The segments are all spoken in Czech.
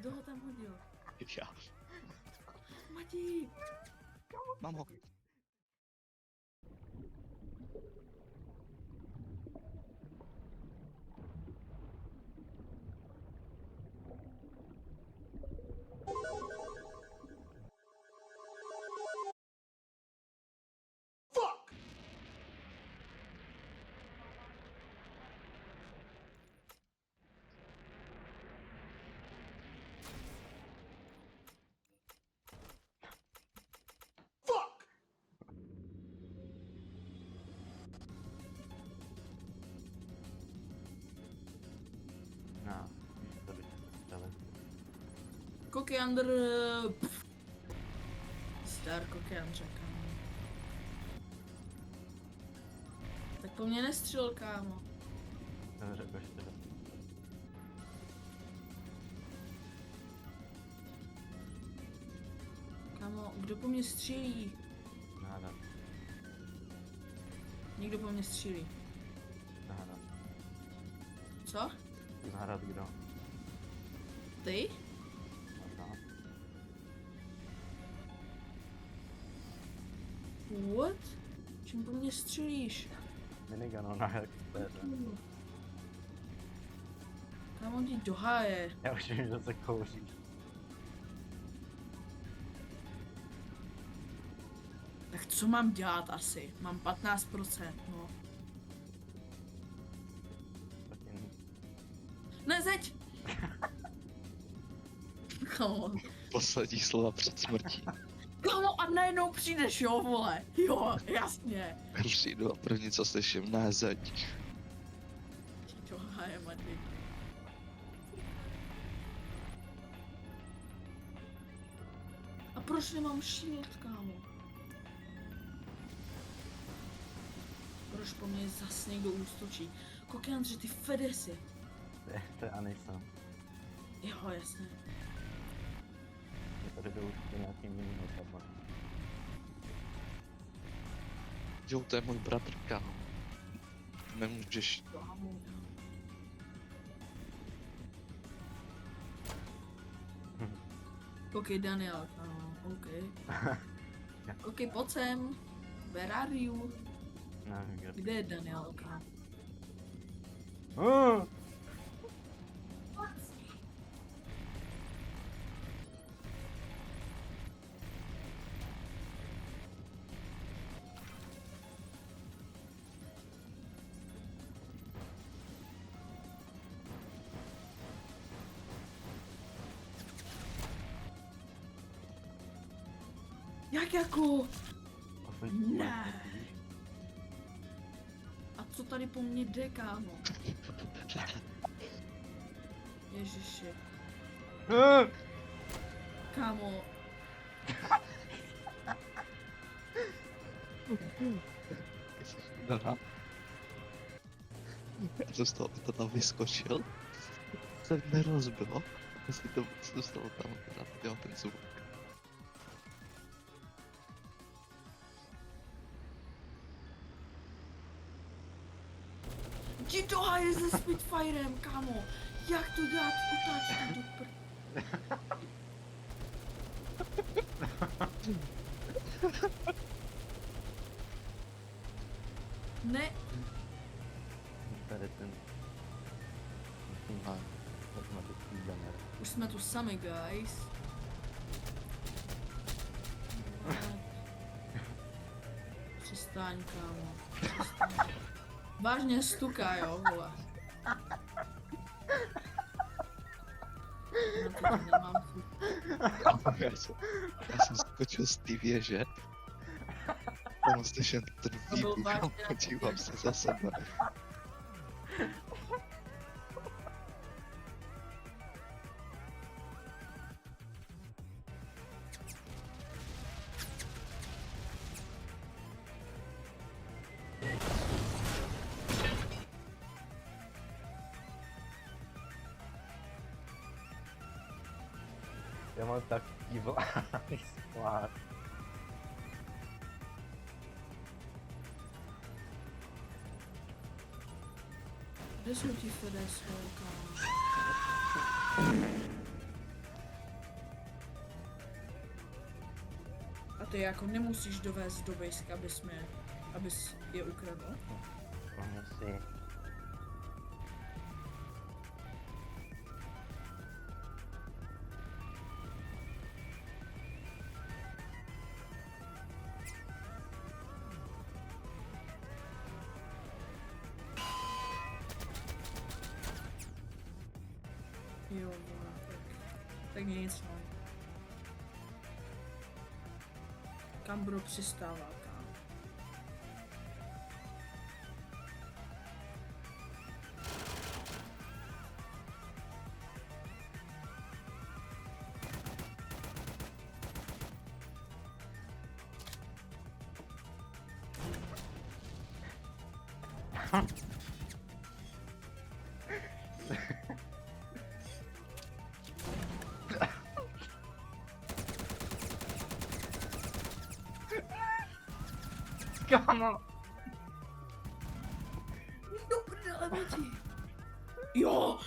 Kdo ho tam hodil? Já. Matěj! Mám ho. No, to bych střelil. Kokiandr... Star kokiandře, kámo. Tak po mně nestřelil, kámo. Ten řekl ještě. Kámo, kdo po mně střílí? Nádar, Někdo po mně střílí. nádar. Co? Nahrad kdo? Ty? Možná. What? Čím po mně střílíš? Minigano na experta. Kámo, jdi do háje. Já už vím, že se kouříš. Tak co mám dělat asi? Mám 15%, no. Taky nic. Ne, zeď! Kámo, Poslední slova před smrtí. kámo, a najednou přijdeš, jo, vole. Jo, jasně. Přijdu a první, co slyším, ne zeď. Jdi do háje, Matěj. A proč nemám shield, kámo? Proč po mně zas někdo ústočí? Kokiandře, ty fedesy. To je Anisa. Jo, jasně. Je tady jde už nějaký minigano. Jo, to je můj bratr, kámo. Nemůžeš. Kámo. OK, Daniel, kámo, OK. OK, pojď sem. Where are you? Nevím, kde. Kde je Daniel, kámo? Jak jako? Ne. A co tady po mně jde, kámo? Ježiši. Kámo. Aha. Já jsem z toho to tam vyskočil. Se nerozbilo. Jestli to zůstalo tam akorát, jo, ten zvuk. Jdi do háje se Spitfirem, kámo. Jak to dát otáčky do pr... Ne, Tady ten... A automatický gunner. už jsme tu sami, guys. Přestaň, kámo. Přestaň. Vážně stuká, jo, vole. Na to nemám chuť. já jsem skočil z té věže. Tam slyším ten To byl výbuch vážně a podívám se za sebe. Já mám takový vládný sklad. Kde jsou ti FDS, kámo? ty jako nemusíš dovést do vejska, abys je ukradl. Musí. Jo, vole, tak nic, no. Kam budu přistávat, kam? Kámo! Do prdele, Mati. Jo!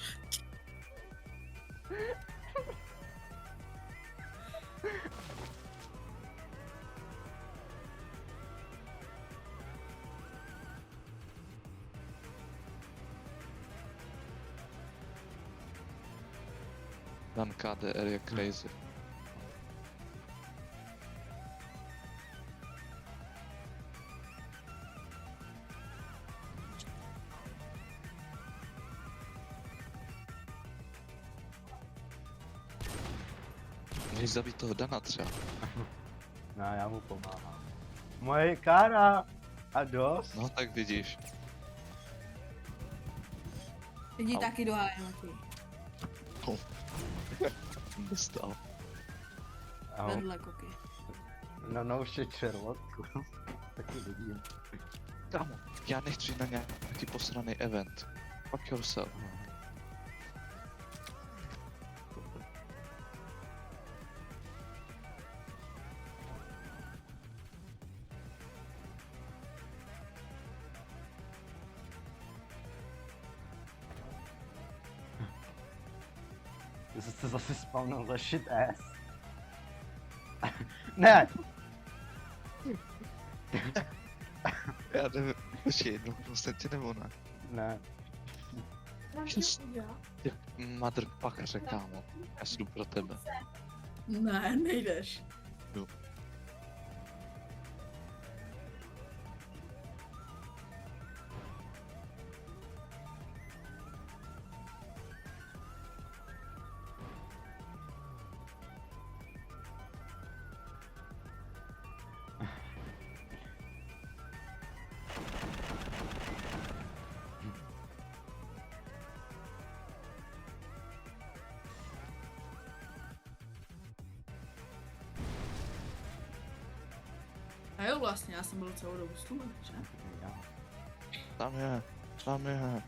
Dan KDR je crazy. Můžeš zabít toho Dana třeba. No, já mu pomáhám. Moje kára! A dost? No tak vidíš. Jdi Au. taky do háje, Mati. Dostal. Ahoj. Vedle koky. No, už je červotku. Taky vidím. Kámo, já nechci na nějaký posraný event. Fuck yourself. Ty jsi se zase spawnul za shit ass. Ne! Já nevím, ještě jednou prostě nebo ne. Ne. Ty mother pakaře, kámo. Já si jdu pro tebe. Ne, nejdeš. Jo. A jo, vlastně, já jsem byl celou dobu s tlumen, že? Já. Tam je, tam je.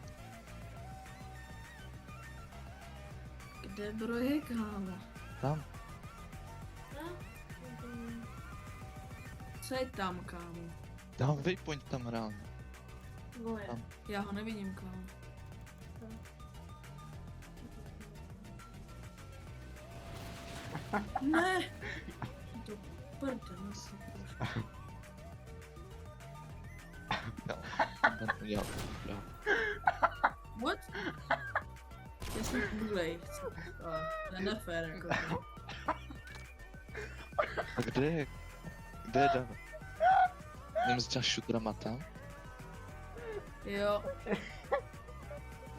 Kde bro je, kámo? Tam. Co je tam, kámo? Dám waypoint tam reálně. Tam. Já ho nevidím, kámo. Ne! To prdele si trošku. Tam to dělal. Jo. What? Já jsem googlej. To je nefér, jako. A kde je? Kde je Dan? Nevím, s šutrama tam? Jo.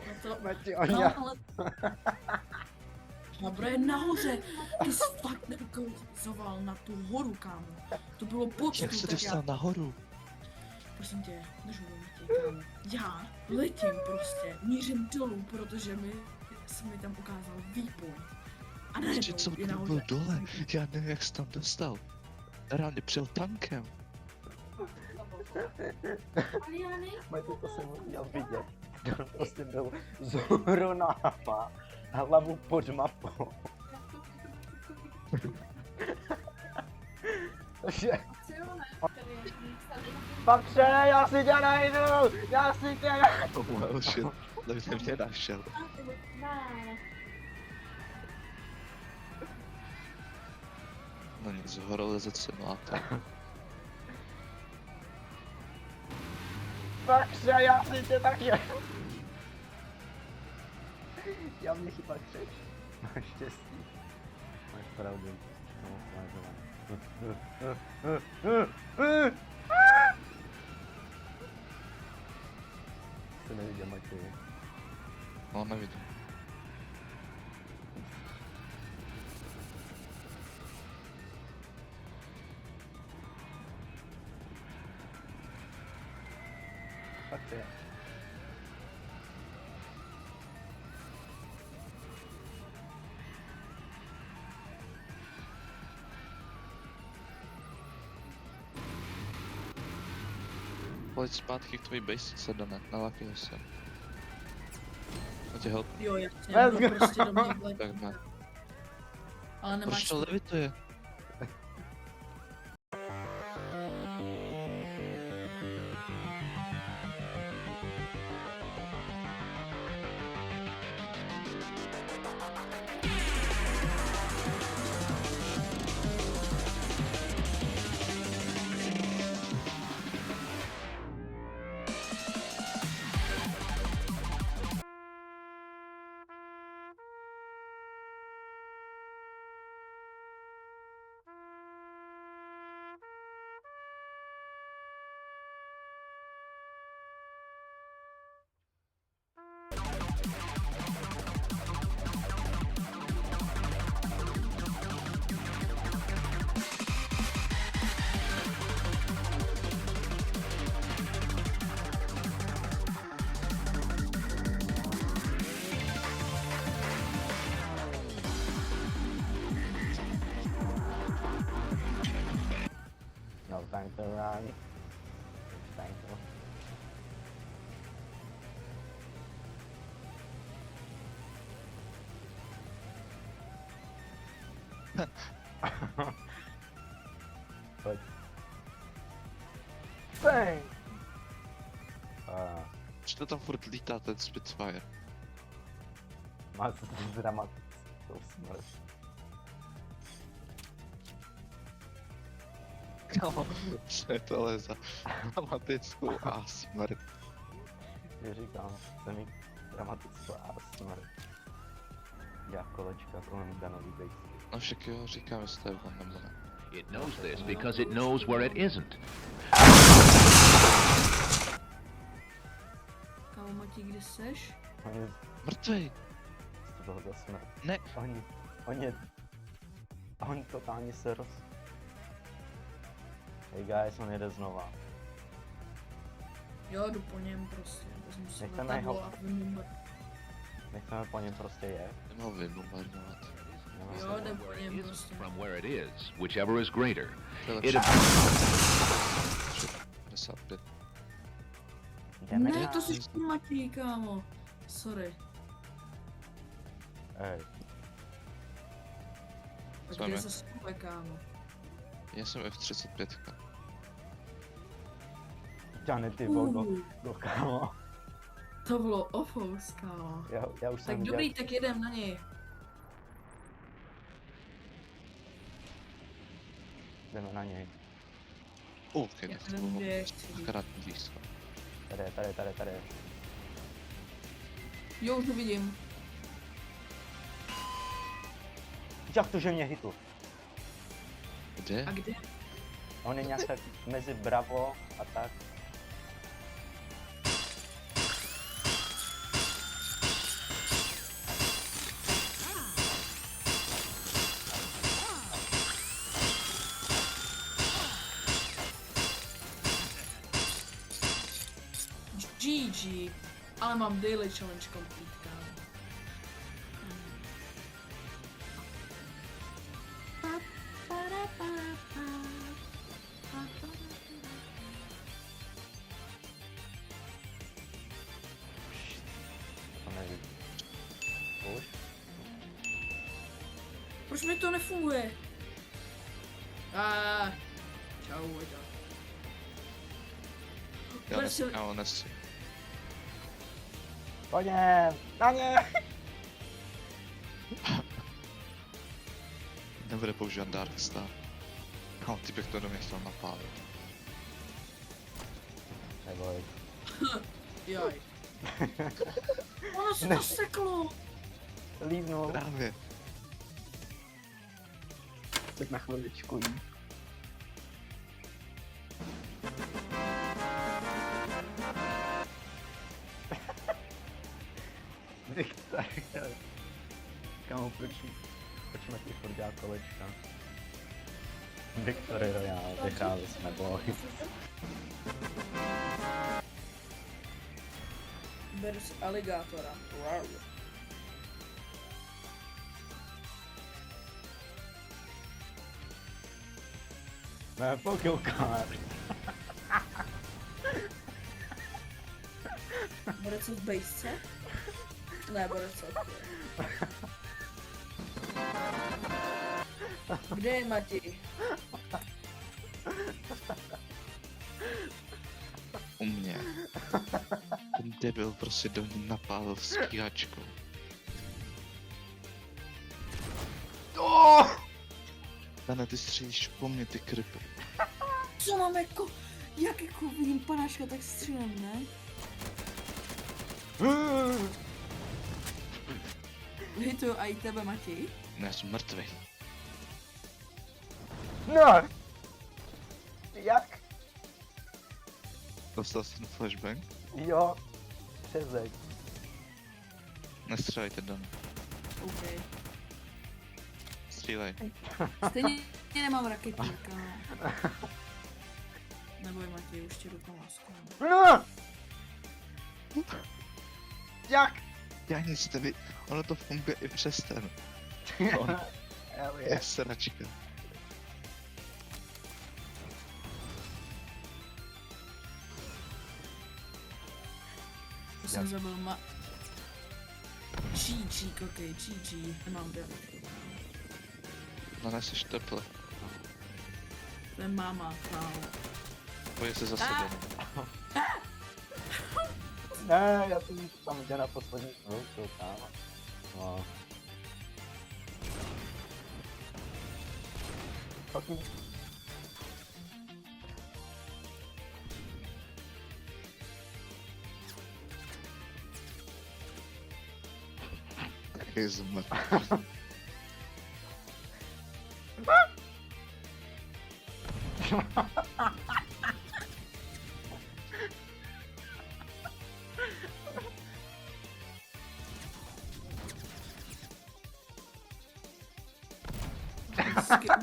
No to... Mati, No, Oňa. ale... Dobro je nahoře. Ty jsi fakt neukolizoval na tu horu, kámo. To bylo počtu, Jak se tak dostal já... nahoru? Prosím tě, držu tě, kámo. Já letím prostě, mířím dolů, protože se mi tam ukázal výpoň. A Ještě najednou co je byl nahoře. dole? Já nevím, jak jsi tam dostal. Reálně přijel tankem. Mati, to jsem měl vidět. To prostě byl vzhůru náma a hlavu pod mapou. Takže... Papře, já si tě najdu! Já si tě najdu! Oh well shit, takže mě našel. No nic, horolezec simulátor. Takže já si tě taky. Já mě chyba křeš. Máš štěstí. Máš pravdu. Se neviděl, Matěj. No nevidím. Fakt je. Pojď zpátky k tvojí base, Dane, nalakil se. Tě help, Jo, jasně, Let's no go. prostě do mě vletí. tak ne. Ale nemáš Proč to levituje? No time to run. Time to... Pojď. Bang! Proč to tam furt lítá ten Spitfire? Má se tam dramatickou smrt. Kámo, co je tohle za dramatickou a smrt? Já říkám, jsem mi dramatickou a smrt. Já kolečka kolem danový bejsky. No však jo, říkám, jestli to je on nebo ne. It knows this because it knows where it isn't. Kámo, Matěj, kde seš? Oni Mrtvej! to bylo za smrt. Ne. On totálně se roz... Hey guys, on jede znova. Jo, jdu po něm prostě. Vezmu si Nechceme letadlo ho- a vymím. Nechceme po něm prostě jet. Nemohl vybombardovat. Jo, jde po Where něm it isn't prostě. from where it is, whichever is greater. To je It lepší. is 55. Jdeme Ne, dál. to jsi ty, Matěj, kámo. Sorry. Ej, Tak Co kde máme? se skupuje, kámo? Já jsem F35. Jane, ty vodo, Uh, kámo. to bylo ofous, kámo. Já už Tak jsem dobrý, tak jedem na něj. Jdeme na něj. OK, Já tak to nevím, bylo kde je, chci říct. akorát blízko. Tady. Jo, už to vidím. Jak to, že mě hitl? Kde? A kde? On je nějak tak mezi Bravo a tak. GG. Ale mám daily challenge complete, kámo. To nevím. Už? Proč mi to nefunguje? Čau, Vojta. Já Ber si- nechci. Po něm! Na ně! Nebude používat Darkstar. No, ty bych to do mě chtěl napálit. Neboj. Jaj. Ono se Ne. to seklo. Lívnul. Právě. Tak na chviličku jí. Viktor. Kámo, proč Matěj furt dělá kolečka? Viktory Royale, vyhráli jsme boj. Beru si aligátora. Wow. Ne, pokoukář. Bude co v bejsce? Ne, bude co. Kde je Matěj? U mě. Ten debil prostě do mě napálil stíhačkou. Oh! Dane, ty střílíš po mně, ty krypy. Co mám jako... Jak jako vidím panáška, tak střílem, ne? Hituju i tebe, Matěj. Ne, jsem mrtvý. No! Jak? Dostal jsi ten flashbang? Jo. Přezeď. Nestřelejte, Dan. OK. Střílej. Stejně nemám raketníka. Neboj, Matěj, už tě jdu pomůžu. No! Jak? Já nic neví. Ono to funguje i přes ten. On je sračka. To jsem zabil GG, ok, GG. Nemám dead. No, jsi teple. To je máma, kámo. Pojď se za sebe. Ne, já jsem tam jde na poslední chvilku, kámo. No. Fucking... Jaký zmrt.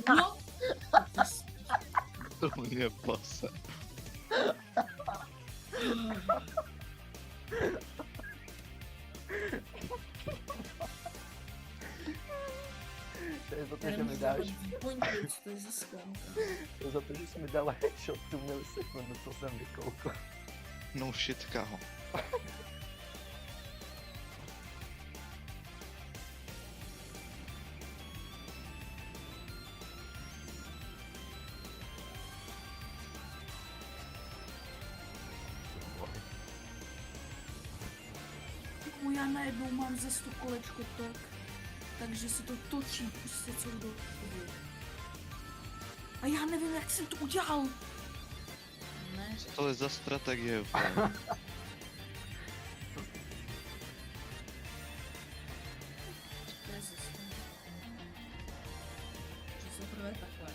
No! To mě pase. To je za to, že mi dáš... To je za sklámka. To je za to, že jsi mi dal headshot tu milisekundu, co jsem vykoukl. No shit, kámo. Já najednou mám ze 100 kolečko tak, takže se to točí prostě celou dobu. A já nevím, jak jsem to udělal. Ne. To je za strategie úplně. To je zase. Že se prvé takhle.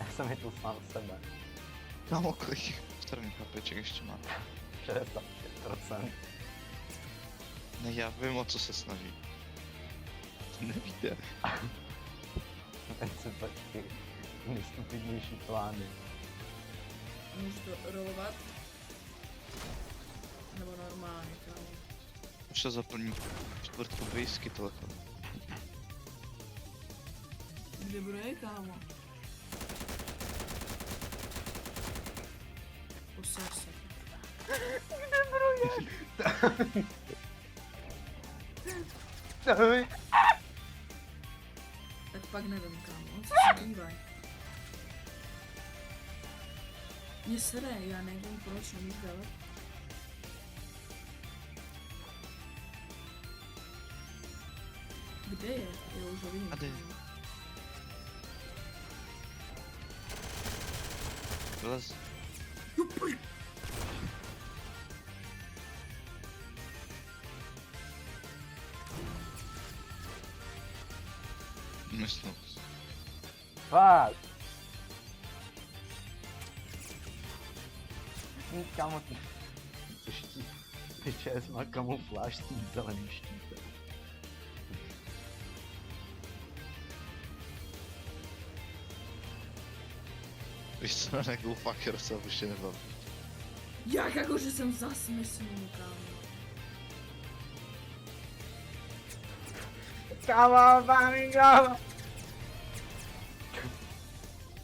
Já jsem hitl sám sebe. Kámo, kolik první papeček ještě má. 65%. Ne, já vím, o co se snaží. To nevíte. Ten se počkej. Nejstupidnější plány. Můžu to rolovat? Nebo normálně, kámo. Už to zaplní čtvrtku whisky telefon. Kde bude, kámo? Poser se. Tak pak nevím, kámo, co se dívaj. Mě sere, já nevím proč, nemůžu dávat. Kde je? Já už ho vidím. Tady. kámo. Vylez. No pojď. Myslím. Fakt. Kámo, ty štít. Ty ČS má kamufláž s tím zeleným štítem. Víš co, nějakou fucker se už tě nebaví. Jak jako, že jsem zasmysnul, kámo. Kámo, kámo.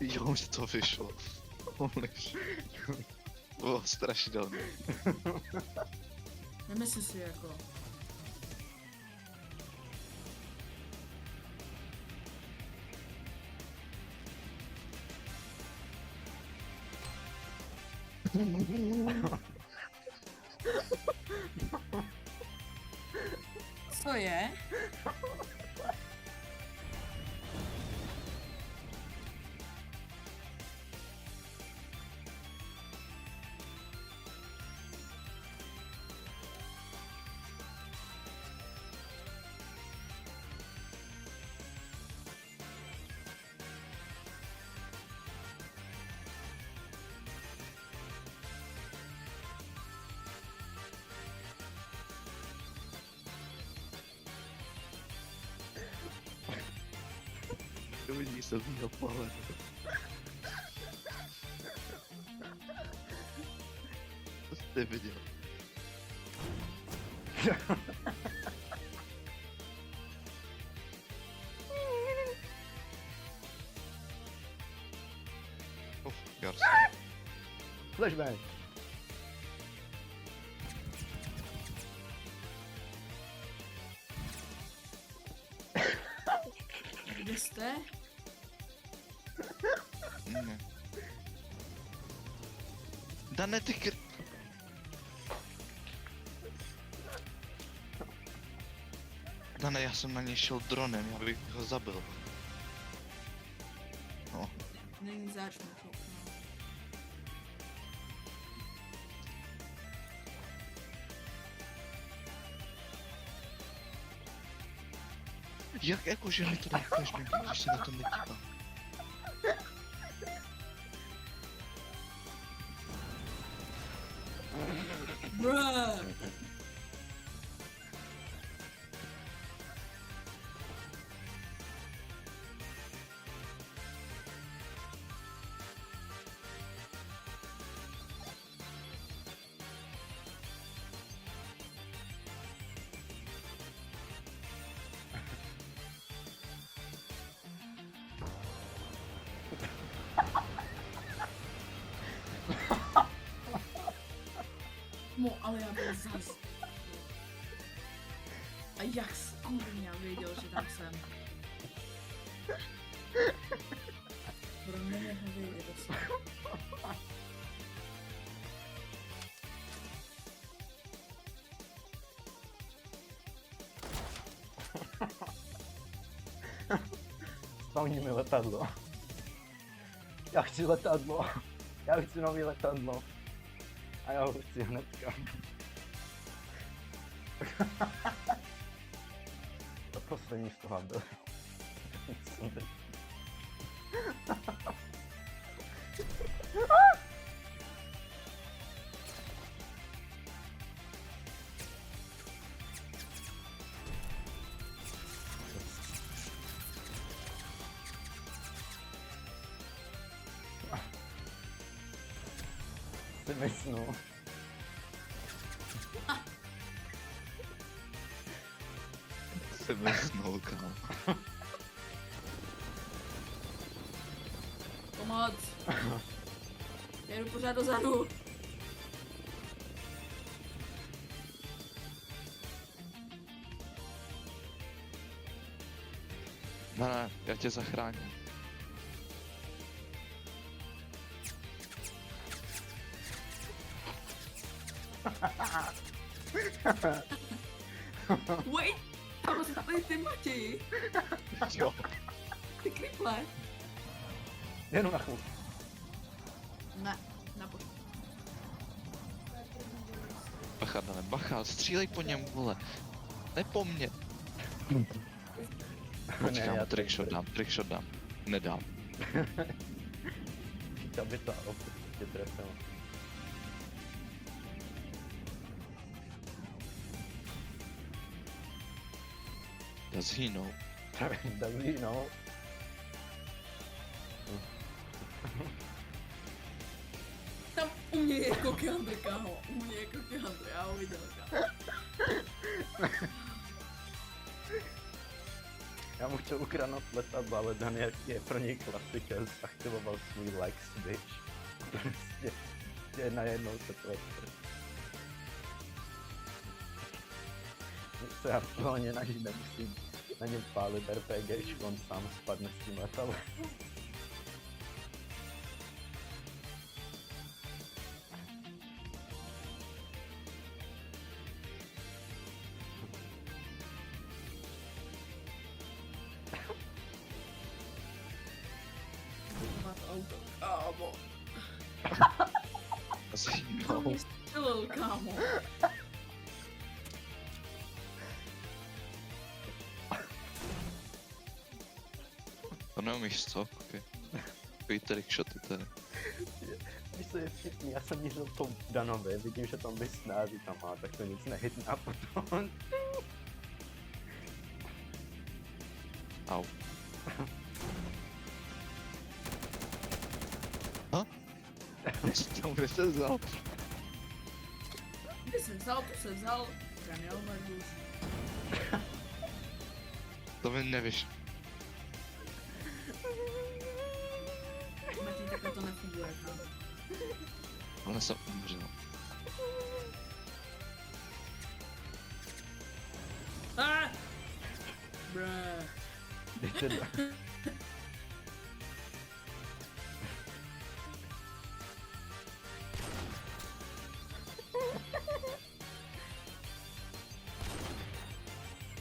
Jo, mi to vyšlo. Holy shit. Bylo strašidelné. Nemyslím si jako. Co je? To vidí se mýho pohledu. Co jste viděl? Garce. Flashbang. Kde jste? Ne. Dane, ty Dane, já jsem na něj šel dronem, já bych ho zabil. No. Není zač na to. Jak jako, že mi to dá flashbang, když se na to nedívám? Bruh. No, ale já byl zas. A jak skurňa věděl, že tam jsem. Bro, nemohl vědět, že jsem. Spawní mi letadlo. Já chci letadlo. Já chci nový letadlo. A já ho chci hnedka. To poslední z toho byl. Si mysnu. Se vysnul, kámo. Pomoc. Já jdu pořád dozadu. Ne, já tě zachráním. Wait! Tam se tady ty Matěji. Jo. Ty kriple. Jenom na chvíli. Ne, nepošli. Bacha, Dane, bacha, střílej po něm, vole. Ne po mně. Počkám, já trickshot dám. Nedám. Chtěl by to opět tě trefil. Does he know? Does he know? Tam u mě je Kokiandr, kámo. U mě je Kokiandr, já ho viděl, kámo. Já mu chtěl ukradnout letadlo, ale Dan je pro něj klasika, zaktivoval svůj like switch. Prostě najednou se to se aktuálně na ní nemusím na něm pálit RPG, on sám spadne s tím letadlem. Má to auto, kámo. Does he To know? mě střelil, kámo. To neumíš, co? Okay. Takový trickshoty tady. Víš co je vtipný, já jsem mířil po Danovi, vidím, že tam vysne a říkám, tak to nic nehytne a potom... Au. Ha? Co tam kde se vzal? Kde jsem vzal, to jsem vzal. Daniel Margus. To mi nevíš. Martin, takhle to nefunguje, kámo. Ale jsem umřel. Brr. Dejte do...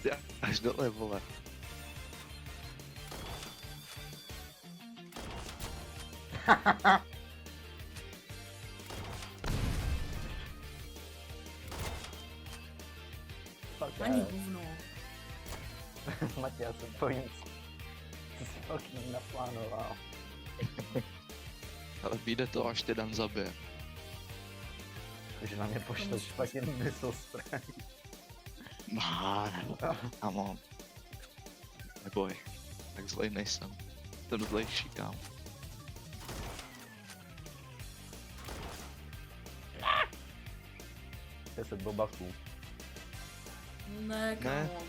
Já až dole, vole. Fuck, Ani hovno. Matěj, já se bojím, co jsi fucking naplánoval. Ale vyjde to, až tě Dan zabije. Takže na mě pošleš fucking missile spray. Come on. Neboj. Tak zlej nejsem. Jsem zlejší, kámo. Je se bobaků. Ne, kámo.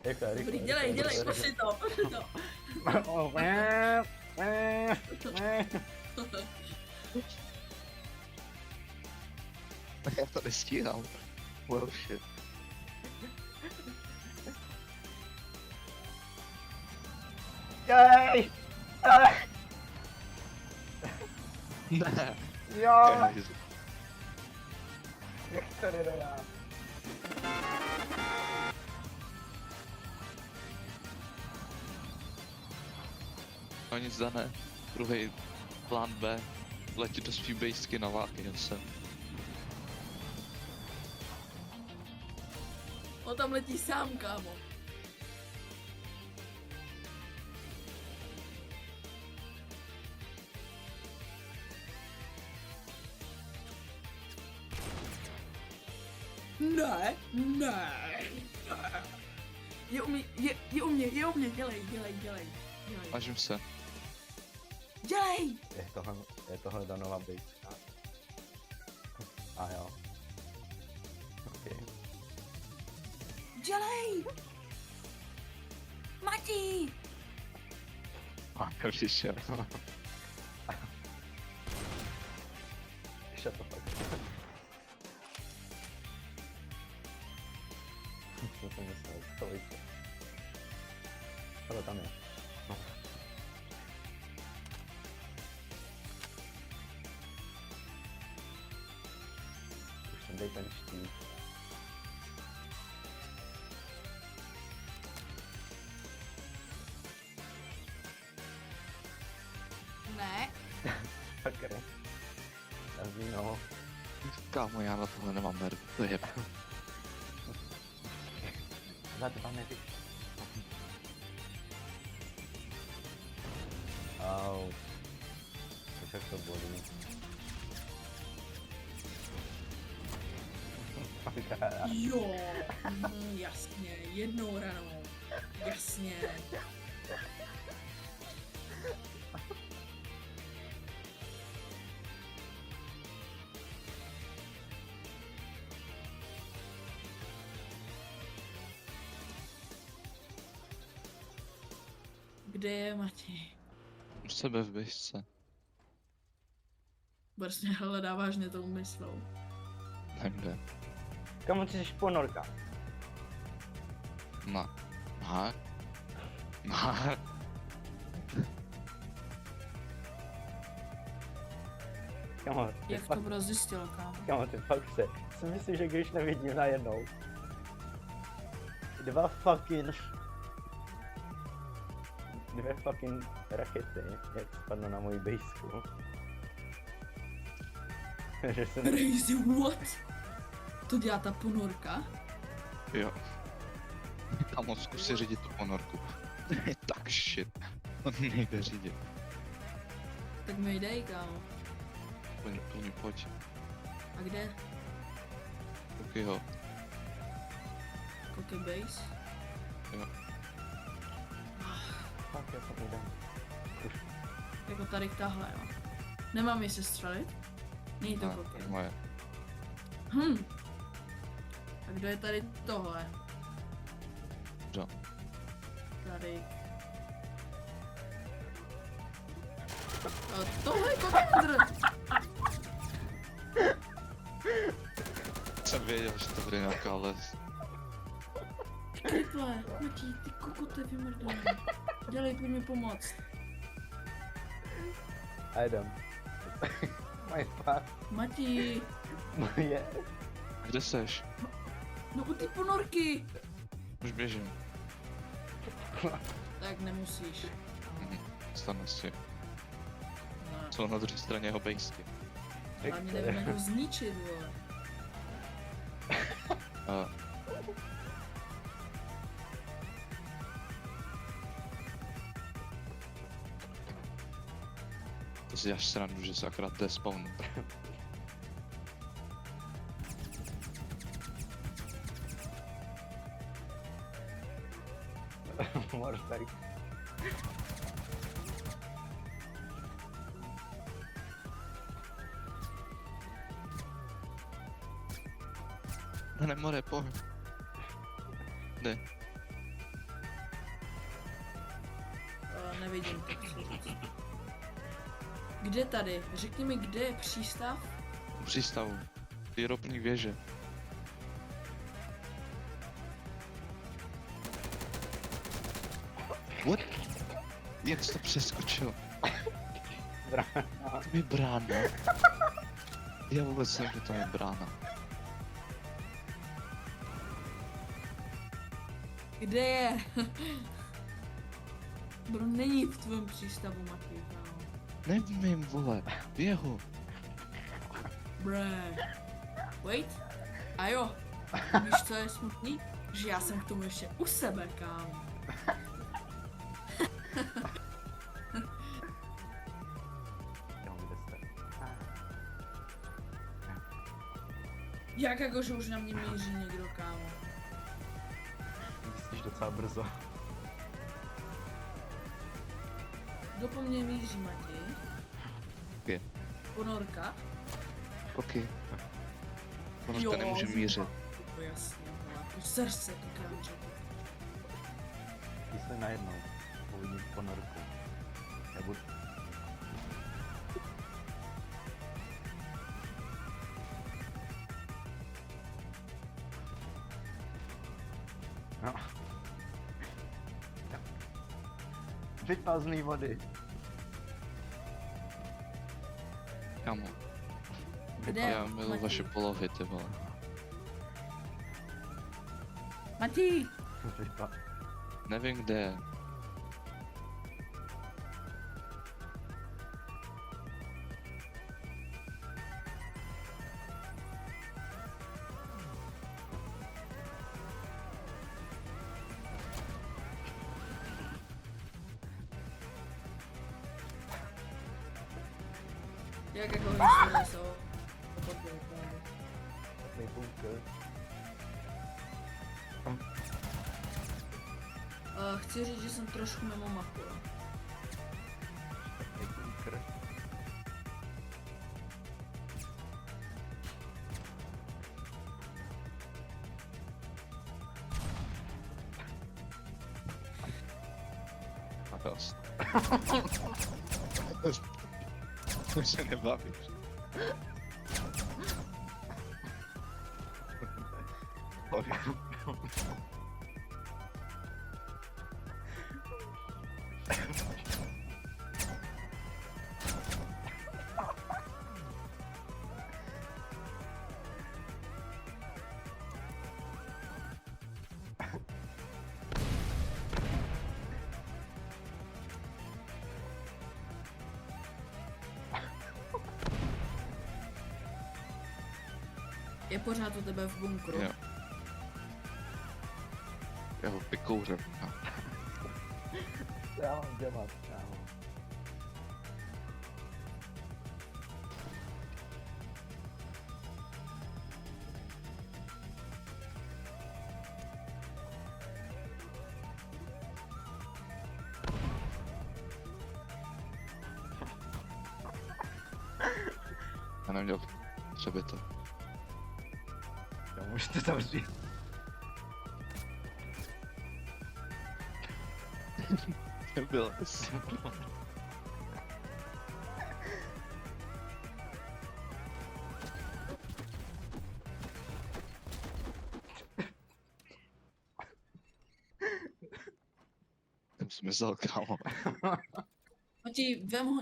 Rychle, rychle. Dobrý, dělej, pošli to. Já to nestíhám. Well shit. Jej! Ne. Jo! Guys. Jak to jde já? No nic, Dané. Druhý plán B. Letět do svý bejsky na váky se. On tam letí sám, kámo. Ne. Je u mě, dělej. Snažím se. Dělej! Je tohle Danova bejska. A jo. Okay. Dělej! Mati! A přišel. Shut the fuck up. Co jsem myslel, stoj se. Tohle tam je. No. Už sem dej ten štít. Ne. Sakra. No. Kámo, já na tohle nemám nervy, to je. Za 2 neví. Au. To jak to bolí. Jo, jasně, jednou ranou. Jasně. Kde je Matěj? U sebe v běžce. Vlastně hledá vážně tou myslou. Nevím kde. Kamu ty jsi ponorka? Na. Aha. Aha. Kamo, ty Jak to fakt, bylo zjistil, kámo? kamo, ty fakt se. Si myslím, že když nevidím najednou. 2 fucking rakety, jak spadnou na moji bejsku. Že se ne... Crazy what? To dělá ta ponorka? Jo. Kámo, zkus si řídit tu ponorku. To je tak shit. On nejde řídit. Tak mi dej, kámo. Pojď. A kde? Tak jo. Cookie base? Jo. Fakt, já to nedám. Jako tady tahle, jo. Nemám ji se střelit? Není to Ne, cookie. moje. A kdo je tady tohle? Kdo? Tady. Tohle je kokendr! Jsem věděl, že to bude nějaká les. Kriple, Matí, ty kokote vymrdaný. Dělej, pojď mi pomoct. A jdem. Moje pár. Matí, Moje. Kde seš? no u ty ponorky. Už běžím. Tak nemusíš. Stane si. No, Jsou na druhé straně jeho bejsky. hlavně nevím, jak ho zničit, vole. A to si až srandu, že se akorát despawnu. Mortek. Ne, more, pojď. Jde. Nevidím to, co říct. Kde tady? Řekni mi, kde je přístav? U přístavu. Ty ropní věže. What? Jak jsi to přeskočil? Brána. To je brána. Já vůbec nevím, že to je brána. Kde je? Bro, není v tvém přístavu, Matěj, kámo. Nevím, vole. Jeho. Bre. Wait. A jo. Víš, co je smutný? Že já jsem k tomu ještě u sebe, kámo. Jo, kde jste? Jak jako, že už na mě míří někdo, kámo. Myslíš docela brzo. Kdo po mně míří, Matěj? Je. Ponorka? OK. Ponorka nemůže mířit. To jasně, vole. To srdce, to kámoče. Ty jsi najednou. Uvidím ponorku. Já budu... No. Vypal z mý vody. Kámo, Kde? já miluji Matěj? vaše polohy, ty vole. Matěj! Vypal. Nevím, kde je. Jak jako historie jsou opakuje právě. Takový bunker. Chci říct, že jsem trošku mimo mapu. Takový bunker. A dost. To se nebavíš. Je pořád u tebe v bunkru. Jo. Já ho vykouřím. Co já mám dělat, kámo? Já neměl třeba to. Já můžete zavřít. Nebyl asi. Jsem smysl, kámo. Mati, vem ho.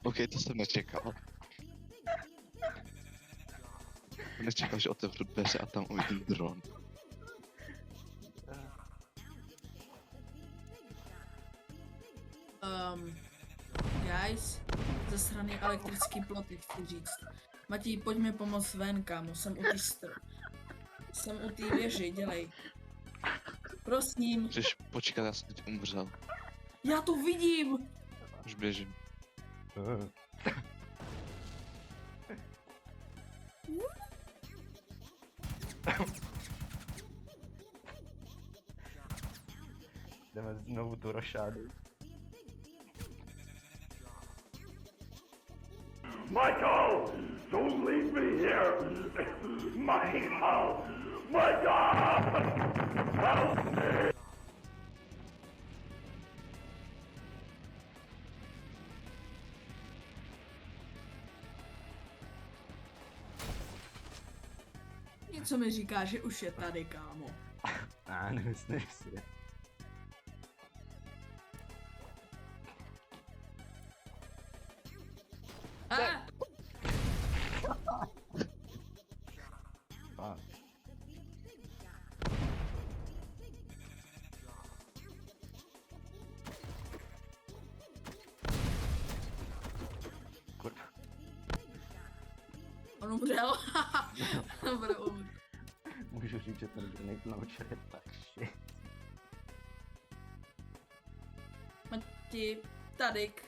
OK, to jsem nečekal. Nečekal, že otevřu dveře a tam uvidím dron. Guys, zasraný elektrický ploty, chci říct. Mati, pojď mi pomoct ven, kámo, jsem u té jsem u té věži, dělej. Prosím, Můžeš počkat, já jsem teď umřel. já to vidím! Už běžím. Jdeme znovu tu rošádu. Michael! Don't leave me here! Michael! Michael! Help me! Něco mi říká, že už je tady, kámo. Nemyslím si. Ah! Fakt. Kurva. On umřel. Dobré, umřel. Můžu říct, že ten Grenade Launcher je tak shit. Mati, tadyk.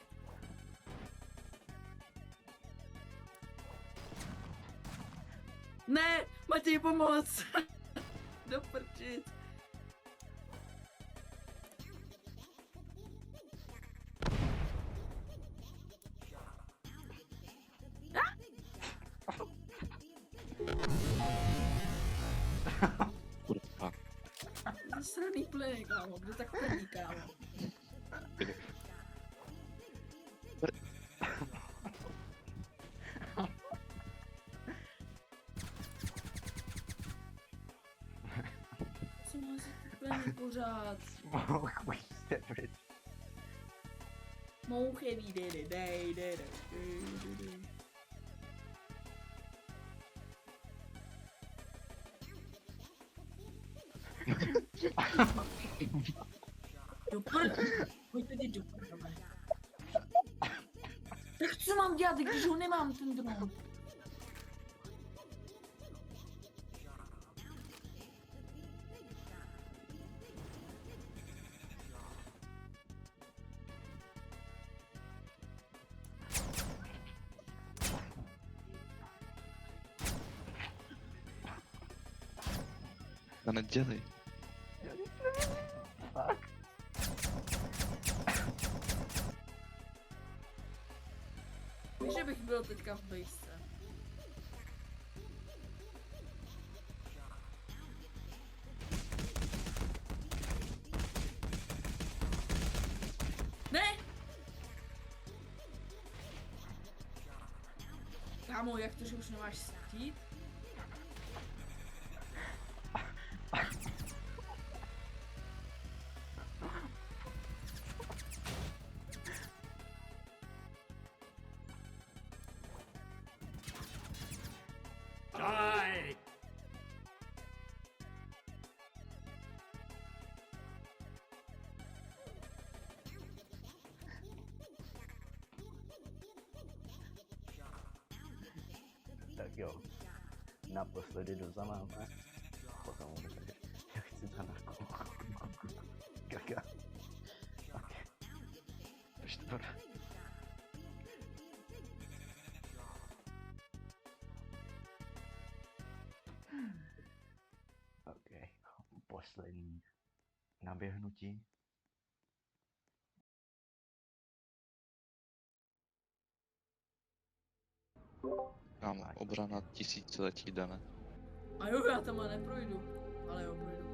Ne, Matěj, pomoc! Do prčic. Kurva. Zasraný plyny, kámo, kdo tak plní, kámo? Co má si ty plyny pořád? Mohu se být. Mouchy, dej. Pojďte jít do prdele. Tak co mám dělat, když ho nemám, ten dron? To nedělej. Tak. Víš, že bych byl teďka v bejsce. Ne! Kámo, jak to, že už nemáš stít? Die! Tak jo. Naposledy do zamáme. Potom budeš. Já chci za narku. Kaka. Ok. Štvor. Ok. Poslední naběhnutí. Kámo, obrana tisíciletí, Dane. A jo, já tam neprojdu. Ale jo, projdu.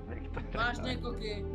Viktor. Vážně, koky.